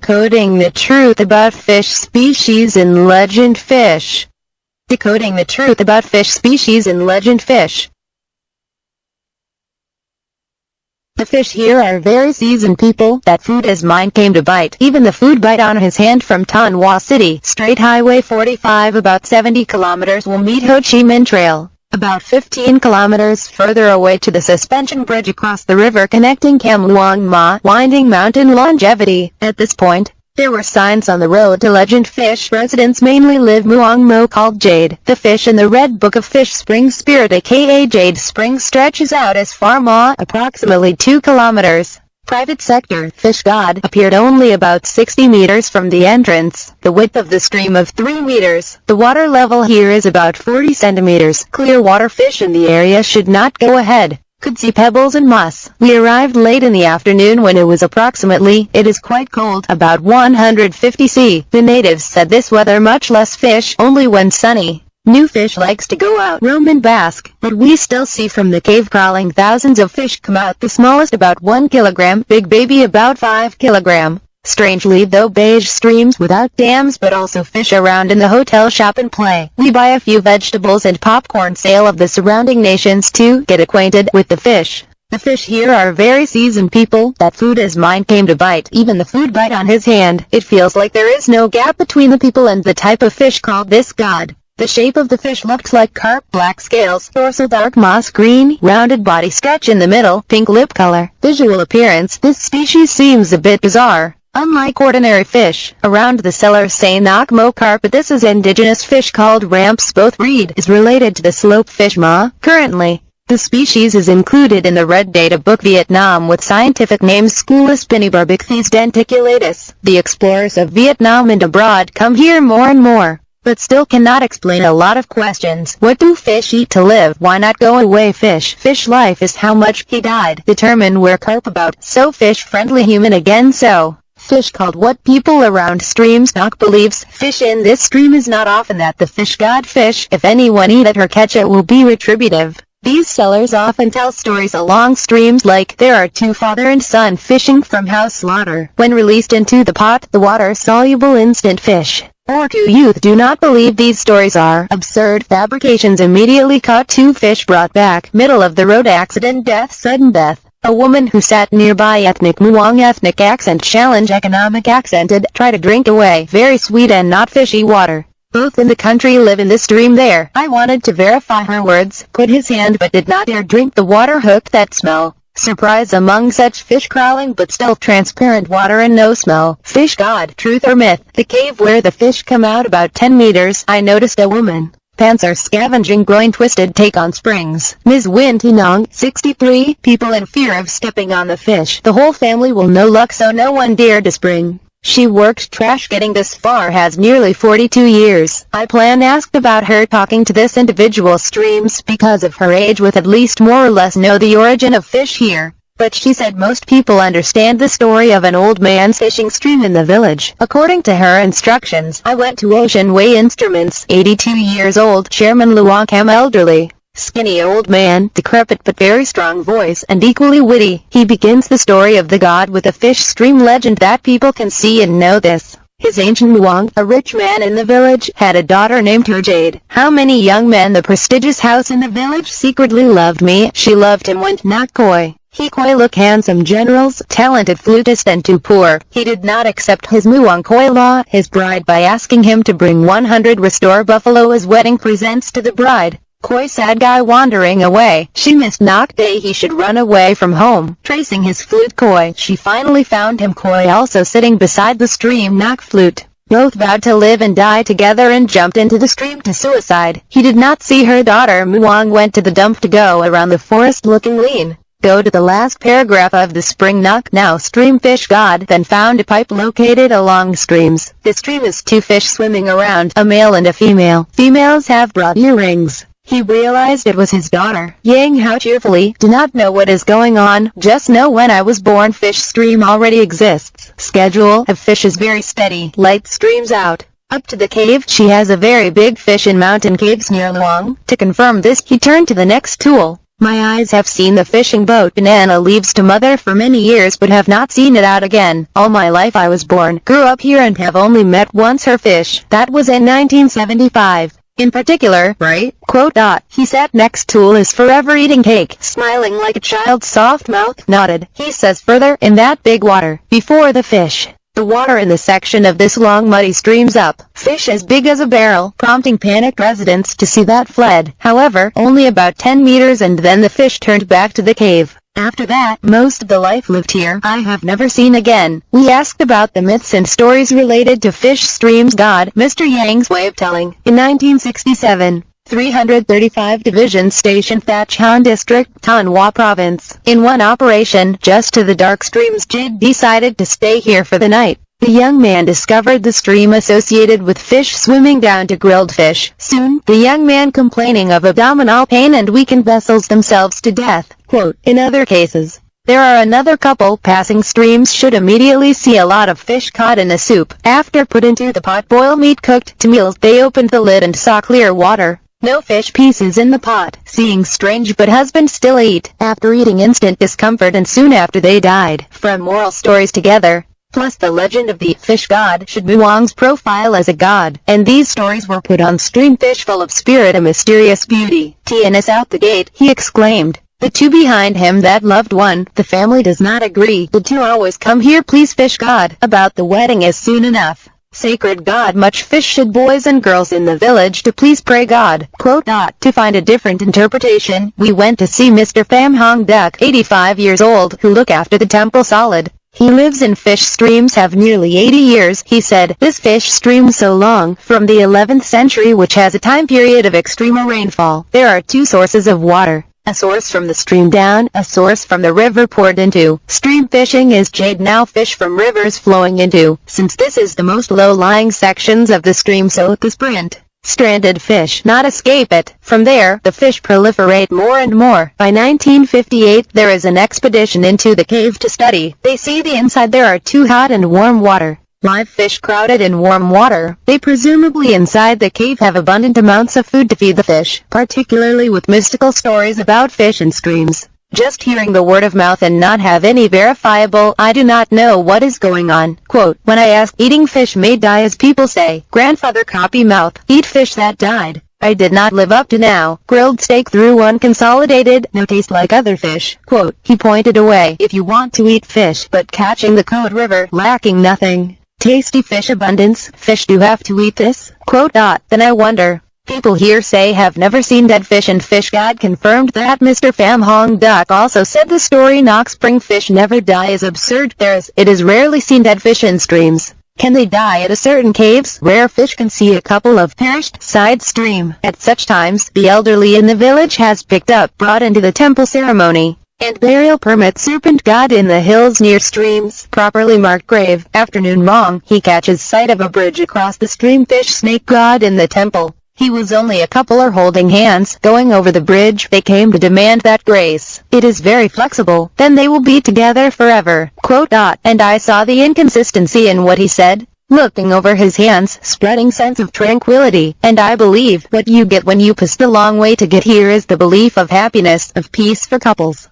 Decoding the truth about fish species in legend fish. Decoding the truth about fish species in legend fish. The fish here are very seasoned people. That food as mine came to bite. Even the food bite on his hand from Tanwa City. Straight Highway 45 about 70 kilometers will meet Ho Chi Minh Trail. About 15 kilometers further away to the suspension bridge across the river connecting Cam Luang Ma, winding mountain longevity. At this point, there were signs on the road to legend fish. Residents mainly live Muang Mo called Jade. The fish in the Red Book of Fish Spring Spirit aka Jade Spring stretches out as far Ma, approximately 2 kilometers. Private sector, fish god, appeared only about 60 meters from the entrance. The width of the stream of 3 meters. The water level here is about 40 centimeters. Clear water fish in the area should not go ahead. Could see pebbles and moss. We arrived late in the afternoon when it was it is quite cold, about 150 C. The natives said this weather much less fish, only when sunny. New fish likes to go out, roam and bask, but we still see from the cave crawling thousands of fish come out, the smallest about 1 kilogram, big baby about 5 kilogram. Strangely though, beige streams without dams but also fish around in the hotel shop and play. We buy a few vegetables and popcorn sale of the surrounding nations to get acquainted with the fish. The fish here are very seasoned people. That food as mine came to bite. Even the food bite on his hand. It feels like there is no gap between the people and the type of fish called this god. The shape of the fish looked like carp, black scales, dorsal dark moss green, rounded body stretch in the middle, pink lip color. Visual appearance, this species seems a bit bizarre. Unlike ordinary fish, around the sellers say Nok Mo carp, but this is indigenous fish called ramps. Both breed is related to the slope fish Ma. Currently, the species is included in the Red Data Book Vietnam with scientific names Sculus Pinnibarbichthys denticulatus. The explorers of Vietnam and abroad come here more and more, but still cannot explain a lot of questions. What do fish eat to live? Why not go away fish? Fish life is how much he died. Determine where carp about. So fish friendly human again so. Fish called what people around streams. Nok believes fish in this stream is not often that the fish god fish. If anyone eat it or catch it will be retributive. These sellers often tell stories along streams like there are 2 father and son fishing from house slaughter. When released into the pot, the water-soluble instant fish. Or 2 youth do not believe these stories are absurd fabrications. Immediately caught 2 fish brought back. Middle of the road accident, death, sudden death. A woman who sat nearby, ethnic Muang ethnic accent challenge, economic accented, try to drink away very sweet and not fishy water. Both in the country live in the stream there. I wanted to verify her words, put his hand but did not dare drink the water. Hooked that smell. Surprise among such fish crawling but still transparent water and no smell. Fish god, truth or myth? The cave where the fish come out about 10 meters. I noticed a woman. Pants are scavenging, groin twisted, take on springs. Ms. Nguyen Thi Nong, 63, people in fear of stepping on the fish. The whole family will no luck so no one dared to spring. She worked trash getting this far, has nearly 42 years. I asked about her talking to this individual streams because of her age with at least more or less know the origin of fish here. But she said most people understand the story of an old man's fishing stream in the village. According to her instructions, I went to Ocean Way Instruments, 82 years old, Chairman Luang Kam elderly. Skinny old man, decrepit but very strong voice and equally witty. He begins the story of the god with a fish stream legend that people can see and know this. His ancient Muang, a rich man in the village, had a daughter named her Jade. How many young men the prestigious house in the village secretly loved me. She loved him went not coy. He Koi look handsome generals, talented flutist and too poor. He did not accept his Muang Koi law, his bride by asking him to bring 100 restore buffalo as wedding presents to the bride. Koi sad guy wandering away. She missed knock day he should run away from home. Tracing his flute Koi, she finally found him Koi also sitting beside the stream knock flute. Both vowed to live and die together and jumped into the stream to suicide. He did not see her daughter. Muang went to the dump to go around the forest looking lean. Go to the last paragraph of the spring knock now stream fish god then found a pipe located along streams. The stream is 2 fish swimming around, a male and a female. Females have brought earrings. He realized it was his daughter. Yang how cheerfully, do not know what is going on, just know when I was born fish stream already exists. Schedule of fish is very steady, light streams out. Up to the cave, she has a very big fish in mountain caves near Luang. To confirm this, he turned to the next tool. My eyes have seen the fishing boat banana leaves to mother for many years but have not seen it out again. All my life I was born, grew up here and have only met once her fish. That was in 1975. In particular, right? Quote. He sat next to his forever eating cake, smiling like a child's soft mouth nodded. He says further, in that big water, before the fish. The water in the section of this long muddy streams up, fish as big as a barrel, prompting panicked residents to see that fled. However, only about 10 meters and then the fish turned back to the cave. After that, most of the life lived here I have never seen again. We asked about the myths and stories related to fish streams. God, Mr. Yang's way of telling. In 1967, 335 Division Station Thach Han District, Thanh Hoa Province. In one operation, just to the dark streams, Jid decided to stay here for the night. The young man discovered the stream associated with fish swimming down to grilled fish. Soon, the young man complaining of abdominal pain and weakened vessels themselves to death. Quote, in other cases, there are another couple passing streams should immediately see a lot of fish caught in a soup. After put into the pot boiled meat cooked to meals, they opened the lid and saw clear water. No fish pieces in the pot. Seeing strange but husband still ate. After eating instant discomfort and soon after they died. From moral stories together, plus the legend of the fish god Shid Muang's profile as a god. And these stories were put on stream fish full of spirit and mysterious beauty. TNS out the gate, he exclaimed. The two behind him that loved one, the family does not agree. The two always come here please fish god. About the wedding is soon enough. Sacred God much fish should boys and girls in the village to please pray God. Quote. To find a different interpretation, we went to see Mr. Pham Hong Duc, 85 years old, who look after the temple solid. He lives in fish streams have nearly 80 years, he said. This fish stream so long, from the 11th century which has a time period of extreme rainfall. There are two sources of water. A source from the stream down, a source from the river poured into. Stream fishing is jade now fish from rivers flowing into. Since this is the most low-lying sections of the stream so the sprint. Stranded fish not escape it. From there, the fish proliferate more and more. By 1958 there is an expedition into the cave to study. They see the inside there are two hot and warm water. Live fish crowded in warm water. They presumably inside the cave have abundant amounts of food to feed the fish, particularly with mystical stories about fish and streams. Just hearing the word of mouth and not have any verifiable, I do not know what is going on. Quote, when I asked, eating fish may die as people say, grandfather copy mouth, eat fish that died. I did not live up to now. Grilled steak through unconsolidated, no taste like other fish. Quote, he pointed away, if you want to eat fish, but catching the Code River, lacking nothing. Tasty fish abundance, fish do have to eat this? Quote. Then I wonder. People here say have never seen dead fish and fish god confirmed that. Mr. Pham Hong Duc also said the story Knock Spring fish never die is absurd. It is rarely seen dead fish in streams. Can they die at a certain caves? Rare fish can see a couple of perished side stream. At such times, the elderly in the village has picked up, brought into the temple ceremony and burial permit serpent god in the hills near streams, properly marked grave. Afternoon wrong, he catches sight of a bridge across the stream fish snake god in the temple. He was only a couple are holding hands, going over the bridge. They came to demand that grace. It is very flexible, then they will be together forever. Quote. And I saw the inconsistency in what he said, looking over his hands, spreading sense of tranquility, and I believe what you get when you pass the long way to get here is the belief of happiness, of peace for couples.